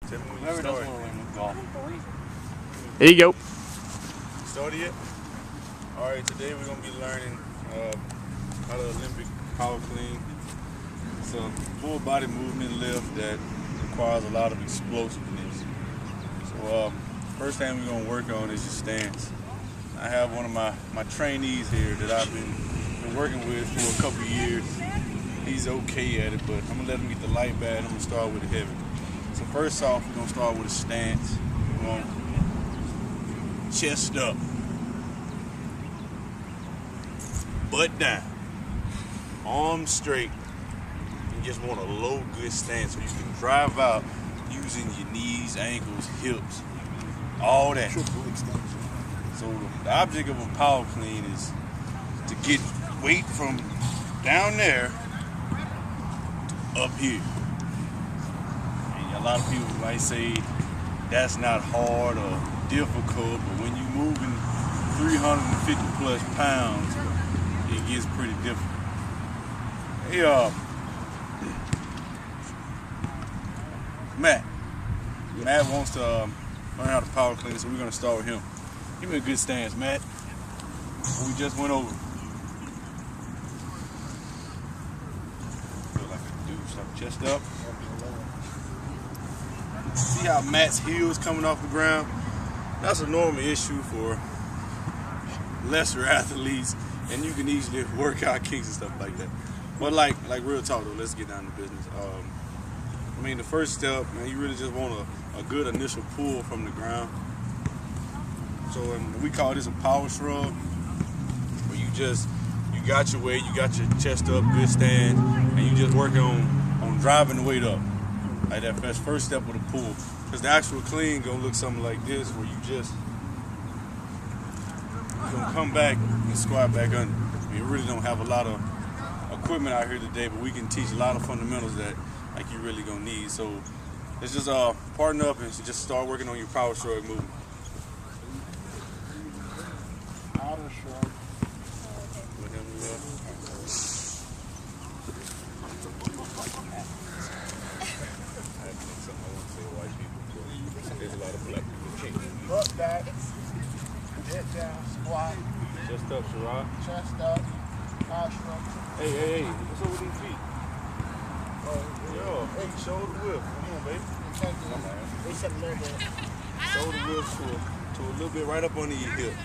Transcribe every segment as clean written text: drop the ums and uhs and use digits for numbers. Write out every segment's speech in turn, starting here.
Tell me when you start. There you go. Started yet? Alright, today we're going to be learning how to Olympic power clean. It's a full body movement lift that requires a lot of explosiveness. So first thing we're going to work on is your stance. I have one of my trainees here that I've been working with for a couple of years. He's okay at it, but I'm going to let him get the light bad. I'm going to start with the heavy. So first off, we're going to start with a stance. We're going to chest up, butt down, arms straight. You just want a low, good stance so you can drive out using your knees, ankles, hips, all that. So the object of a power clean is to get weight from down there to up here. And a lot of people might say that's not hard or difficult, but when you're moving 350 plus pounds, it gets pretty difficult. Hey, Matt wants to learn how to power clean, so we're going to start with him. Give me a good stance, Matt. We just went over. Feel like a dude, so chest up. See how Matt's heels coming off the ground? That's a normal issue for lesser athletes, and you can easily work out kicks and stuff like that. But like real talk though, let's get down to business. I mean, the first step, man, you really just want a good initial pull from the ground. So we call this a power shrug, where you got your weight, you got your chest up, good stand, and you just working on driving the weight up. Like that's first step of the pull. Because the actual clean gonna look something like this, where you're gonna come back and squat back under. We really don't have a lot of equipment out here today, but we can teach a lot of fundamentals that like you really gonna need. So let's just partner up and just start working on your power shrug movement. Outer shrug. There's a lot of black people. Butt back, head down, squat. Chest up, Sherrod. Chest up, power shrug. Hey, what's up with these feet? Yo, hey, shoulder whip. Come on, baby. It's a little bit. Shoulder whip to a little bit right up under your hips.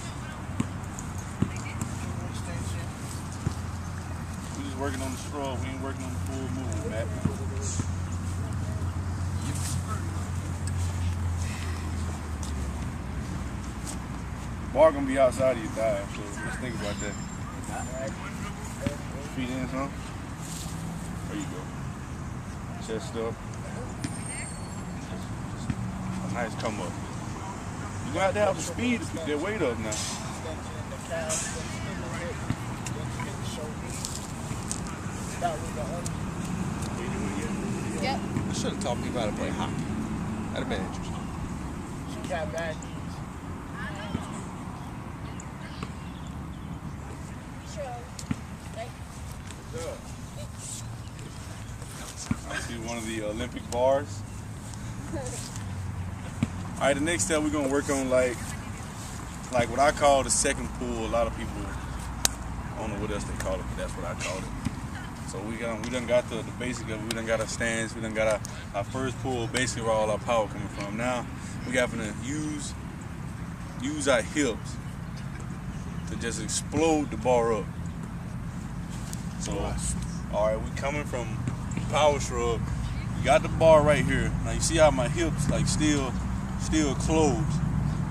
Extension. We just working on the shrug. We ain't working on the full movement, Matt. Bar gonna be outside of your thigh, so let's think about that. Feet in some. There you go. Chest up. A nice come up. You got to have the speed to pick that weight up now. Extension in the calf, in the hip, then you hit the shoulder. That was the other. Yep. I should have taught me how to play hockey. That'd have been interesting. She got bad knees. I see one of the Olympic bars. All right, the next step we're gonna work on like what I call the second pull. A lot of people, I don't know what else they call it, but that's what I call it. So we done got the basic of it. We done got our stance. We done got our first pull, basically where all our power coming from. Now we got to use our hips to just explode the bar up. So, all right, we coming from power shrug. You got the bar right here. Now you see how my hips like still closed,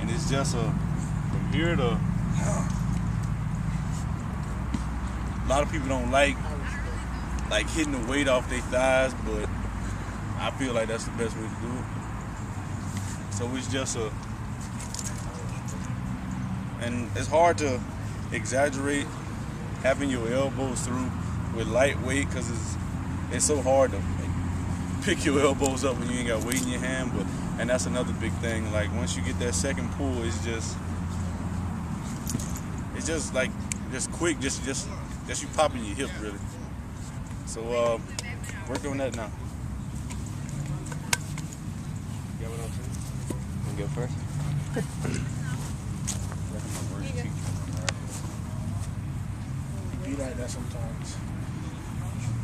and it's just from here to. A lot of people don't like hitting the weight off their thighs, but I feel like that's the best way to do it. So it's just and it's hard to exaggerate having your elbows through with light weight, because it's so hard to pick your elbows up when you ain't got weight in your hand. And that's another big thing. Like once you get that second pull, it's just quick, just you popping your hip really. So work on that now. You You go first. Be like that sometimes.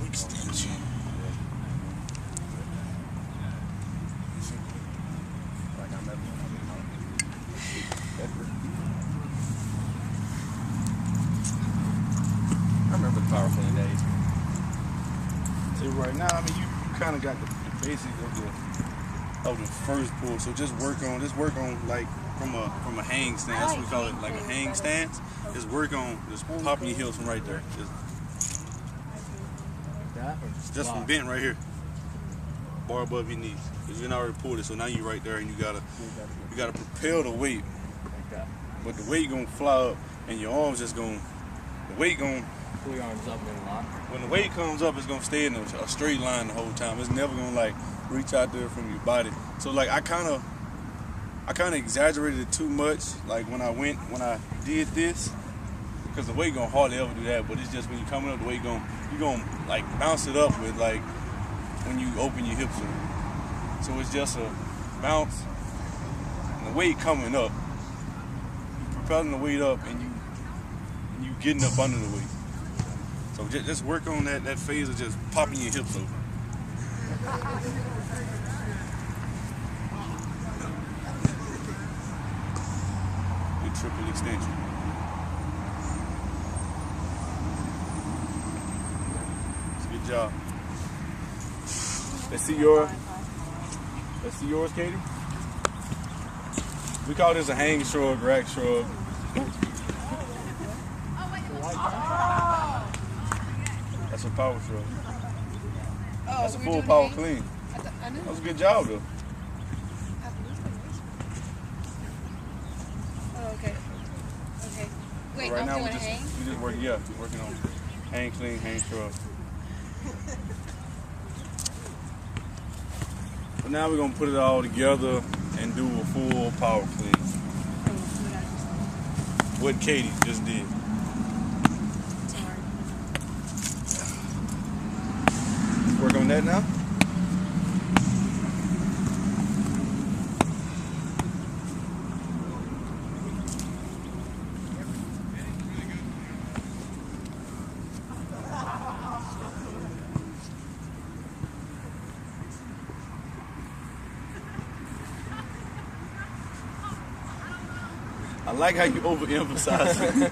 Extension. Like I'm at I remember the power clean days. See, right now, I mean, you kind of got the basic of the first pull. So just work on like from a hang stance. That's what we call it, like a hang stance. Just work on popping your heels from right there. Just from bent right here, bar above your knees. Cause you already pulled it, so now you right there, and you gotta propel the weight. But the weight gonna fly up, and your arms just gonna the weight gonna. Pull your arms up and lock. When the weight comes up, it's gonna stay in a straight line the whole time. It's never gonna like reach out there from your body. So like I kind of exaggerated it too much. Like when I did this, because the weight gonna hardly ever do that. But it's just when you coming up, the weight you gonna like bounce it up with like when you open your hips up. So it's just a bounce, and the weight coming up, you propelling the weight up, and you getting up under the weight. So just work on that phase of just popping your hips over. Your triple extension. It's a good job. Let's see yours, Katie. We call this a hang shrug, rack shrug. That's a power shrug. That's a full power clean. That was a good job though. Oh, okay. Okay. Wait, So right I'm now doing we just working on hang clean, hang shrug. But now we're gonna put it all together and do a full power clean. What Katie just did. Work on that now. I like how you overemphasize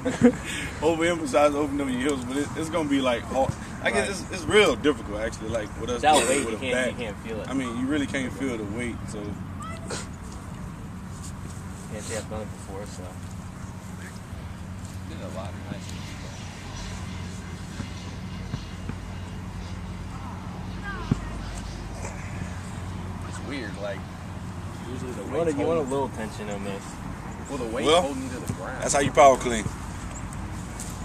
opening up your hips, but it's gonna be like hard. I guess it's real difficult actually. Like with us That doing weight, it with you a back. can't feel it. I mean, you really can't feel the weight, so Can't say I've done it before, so. Did a lot. Nice. It's weird, like usually the weight. You want a little tension on this. Well, the weight holding you to the ground. that's how you power clean.